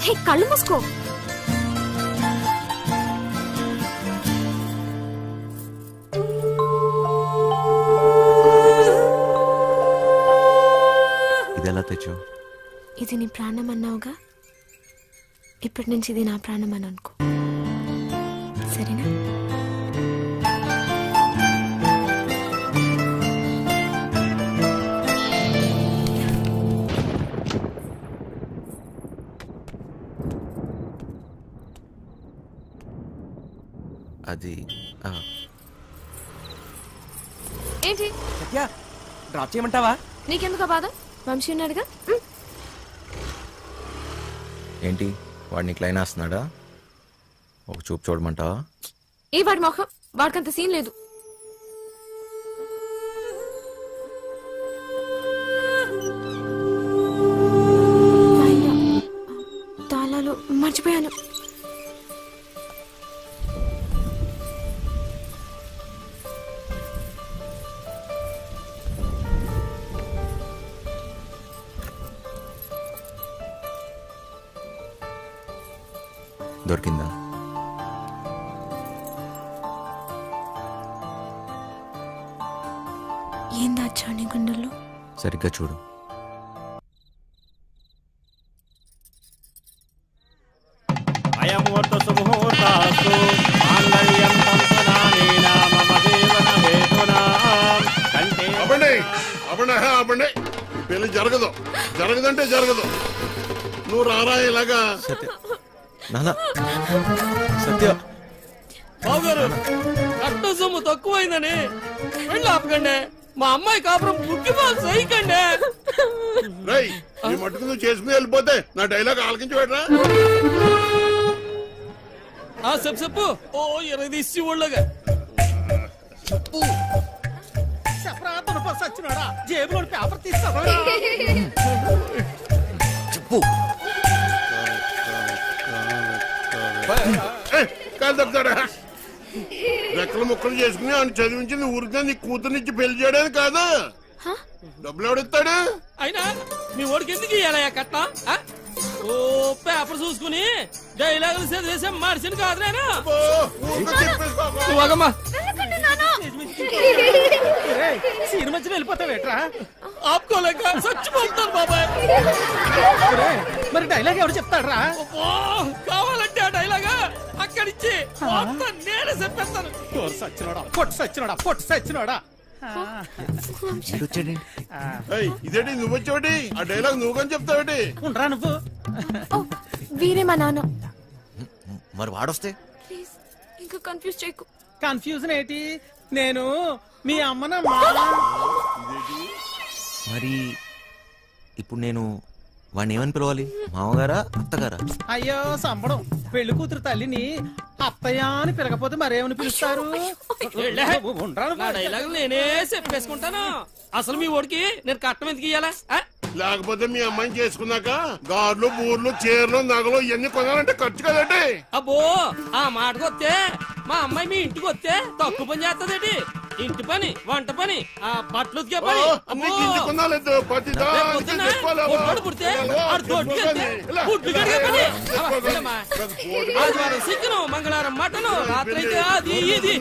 హే కళ్ళు మూసుకో. ఇదెలా తెచ్చావు? ఇది నీ ప్రాణం అన్నావుగా, ఇప్పటి నుంచి ఇది నా ప్రాణం అని అనుకో, సరేనా? అది ఏంటి డ్రాప్ చేయమంటావా? నీకెందుకు బాధ? వంశీ ఉన్నాడుగా. ఏంటి వాడిని క్లైన్ వేస్తున్నాడా? ఒక చూపు చూడమంటావా? ఏ వాడి మొహం, వాడికంత సీన్ లేదు. తాళాలు మర్చిపోయాను. దొరికిందా? ఏం దాచా నీ గుండెల్లో? సరిగ్గా చూడు. అయముహూర్త సుముహూర్తాస్తు మాంగళ్యం తంతునానేన మమ జీవన హేతునా కంటే. అవ్వండి పెళ్లి జరగదంటే జరగదు. నువ్వు రారా ఇలాగా. సత్య నాన్న, సత్య బాబుగారు కట్ట సొమ్ము తక్కువైందని వెళ్ళి ఆపకండి. మా అమ్మాయి కాపురం ముఖ్యమాలు సైకండి. రేయ్ ఈ మట్టుకు నువ్వు చేసుకుని వెళ్ళిపోతే నా డైలాగ్ ఆలకించి పెట్టరా. చెప్పు. ఓ 20 తీసి ఒళ్ళగా చెప్పు. సచ్చినాడా జేబులో పేపర్ తీస్తాడా? చెప్పు. కాదు తప్పుతాడా? రెక్కలు ముక్కలు చేసుకుని ఆయన చదివించింది ఊరికే నీ కూతురునిచ్చి పెళ్లి చేయడానికి కాదు. డబ్బులు ఎవడిస్తాడు? అయినా మీ ఓడికి ఎందుకు ఇయ్యాలయ్యా కట్ట? ఓ పేపర్ చూసుకుని డైలాగులు చదివేసే మనిషిని కాదు నేను. సీన్ మధ్య వెళ్ళిపోతావేట్రా? ఆపుకోలేక చచ్చిపోతాను బాబాయ్. మరి డైలాగ్ ఎవరు చెప్తాడ్రా? కావాలంటే ఆ డైలాగ్ అక్కడిచ్చి నేనే చెప్పేస్తాను. పొట్టు సచ్చినోడా. ఇదేంటి నువ్వు వచ్చేవాటి? ఆ డైలాగ్ నువ్వు కానీ చెప్తావేటి? ఉండరా నువ్వు? వీరే మా నాన్న. మరి వాడొస్తే? ప్లీజ్ ఇంకా కన్ఫ్యూజ్ చేయకు. కన్ఫ్యూజన్ ఏంటి? నేను మీ అమ్మన. మరి ఇప్పుడు నేను వాడిని ఏమని పిలవాలి? మామగారా అత్తగారా? అయ్యో సంబడం, పెళ్లి కూతురు తల్లిని అత్తయ్య అని పిలకపోతే మరేమని పిలుస్తారు? డైలాగ్ నేనే చెప్పేసుకుంటాను. అసలు మీ ఓడికి నేను కట్టం ఎందుకు ఇయ్యాలా? లేకపోతే మీ అమ్మాయిని చేసుకున్నాక గార్లు బూర్లు చీరలు నగలు ఇవన్నీ కొనాలంటే ఖర్చు కదండి. అబ్బో ఆ మాటకు వస్తే మా అమ్మాయి మీ ఇంటికి వస్తే తక్కువ పని చేస్తదేటి? ఇంటి పని, వంట పని, ఆ బట్టలు ఉతికే పని. చికెను, మంగళవారం మటను, రాత్రి అయితే అది ఇది.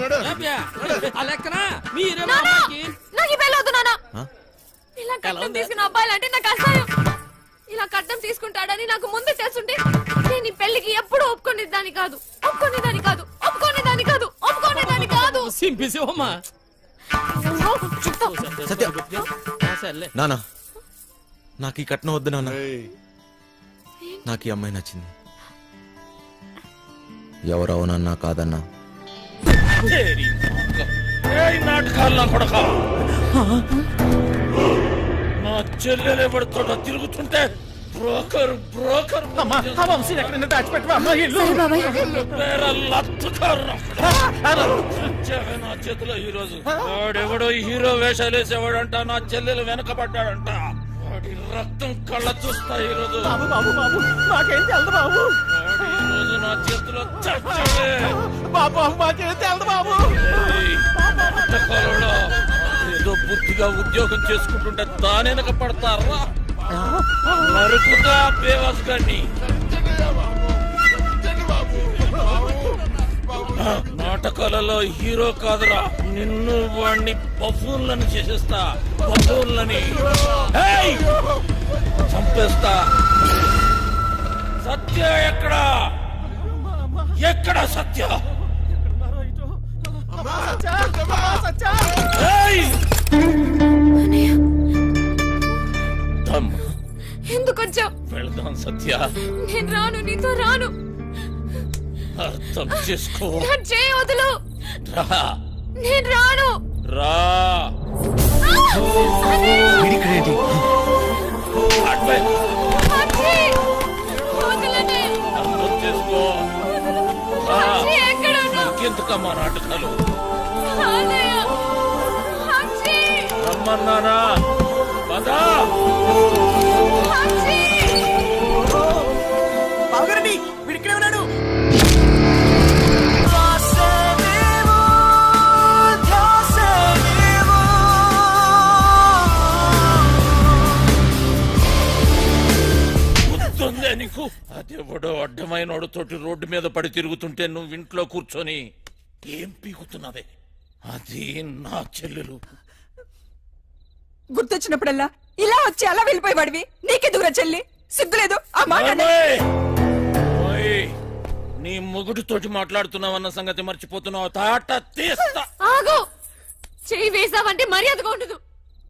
ఆ లెక్కన మీరే మా అమ్మాయికి. ఇలా కట్నం తీసుకున్న అబ్బాయిలంటే నాకు అసహ్యం. ఇలా కట్నం తీసుకుంటాడని నాకు ముందే తెలుసుంటే నేను ఈ పెళ్లికి ఎప్పుడు ఒప్పుకునేదాన్ని కాదు. సింపిసేవమ్మా. సత్య నానా, నాకు ఈ కట్నం వద్దు నాన్న. నాకు ఈ అమ్మాయి నచ్చింది. ఎవరవునన్నా కాదన్నా నా చెల్లెలే పడుతుంటా తిరుగుతుంటే బ్రోకర్ వంశీ ఎక్కడైనా దాచిపెట్టవా? నా చేతిలో ఈ రోజు వాడెవడో హీరో వేషాలు వేసేవాడంట. నా చెల్లెలు వెనకబడ్డాడంట. వాడి రక్తం కళ్ళ చూస్తా ఈ రోజు. నాకేం తెలదు బాబు. ఈ రోజు నా చేతిలో మాకేం తెలదు బాబు. ఏదో బుద్ధిగా ఉద్యోగం చేసుకుంటుంటే దాని వెనక పడతారా? నరుకుతా బేవాస్ గారిని. నాటకాలలో హీరో కాదురా, నిన్ను వాణ్ణి బఫూన్లను చేసేస్తా, బఫూన్లని చంపేస్తా. సత్య ఎక్కడా? ఎక్కడ సత్య? ఎందుకు వచ్చావు? వెళ్దాం సత్య. నేను రాను, నీతో రాను. అర్థం చేసుకో. వదులు. రా. నేను రాను. రా. అర్థం చేసుకో. ఇంకెందుకమ్మా నాటకాలు? రమ్మన్నానా? పదా. వీడిక్కడే ఉన్నాడు. గుర్తుందే నీకు? అదెవడో అడ్డమైనోడు తోటి రోడ్డు మీద పడి తిరుగుతుంటే నువ్వు ఇంట్లో కూర్చొని ఏం పీకుతున్నావే? అది నా చెల్లెలు. గుర్తొచ్చినప్పుడల్లా ఇలా వచ్చి అలా వెళ్ళిపోయేవాడివి. నీకెందుకురా చెల్లి? సిగ్గులేదు ఆ మాట? నీ మొగుడితోటి మాట్లాడుతున్నావన్న సంగతి మర్చిపోతున్నావు. తాట తీస్తా. ఆగు. చెయ్యి వేసావంటే మర్యాదగా ఉండదు.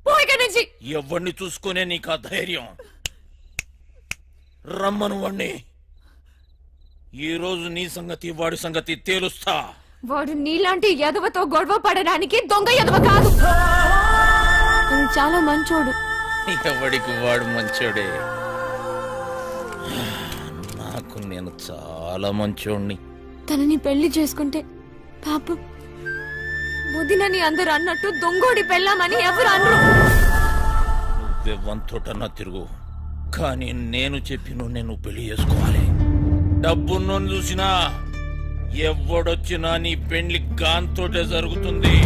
పో ఇక్కడి నుంచి. ఎవరిని చూసుకునే నీకు ఆ ధైర్యం? రమ్మను వాణ్ణి. ఈ రోజు నీ సంగతి వాడి సంగతి తేలుస్తా. వాడు నీలాంటి ఎదవతో గొడవ పడడానికి దొంగ ఎదవ కాదు. చాలా మంచోడు. ఎవడికి వాడు మంచోడే. నాకు నేను చాలా మంచోడిని. తనని పెళ్లి చేసుకుంటే పాపం వదినని అందరు అన్నట్టు దొంగోడి పెళ్ళామని ఎవరు అనరు. నువ్వే వంతోటన్నా తిరుగు, కానీ నేను చెప్పిన నేను పెళ్లి చేసుకోవాలి. డబ్బున్నో చూసినా ఎవడొచ్చినా నీ పెళ్లి గాంతోటే జరుగుతుంది.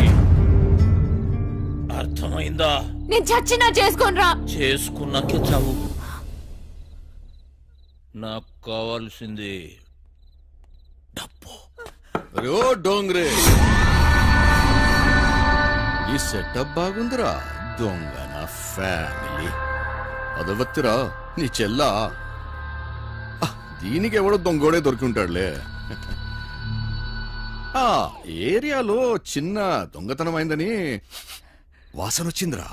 అర్థమైందా? నేను చచ్చినా చేసుకోనరా. చేసుకున్నాకే చావు. నాకు కావాల్సింది డబ్బు. రో డోంగ్రే, ఈ సెటప్ బాగుందిరా. దొంగ నా ఫ్యామిలీ అదవత్తిరా నీ చెల్లా. దీనికి ఎవడో దొంగోడే దొరికి ఉంటాడులే. ఆ ఏరియాలో చిన్న దొంగతనం అయిందని వాసన వచ్చిందిరా.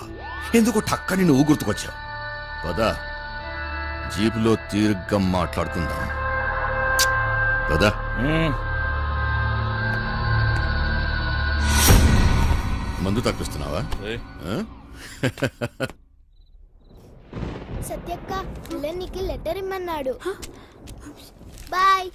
ఎందుకు టక్కని నువ్వు గుర్తుకొచ్చావు. పదా జీపులో తీర్ఘం మాట్లాడుకుందాం. పదా. మందు తప్పిస్తున్నావా? సత్యక్క, నీకు లెటర్ ఇమ్మన్నాడు. బాయ్.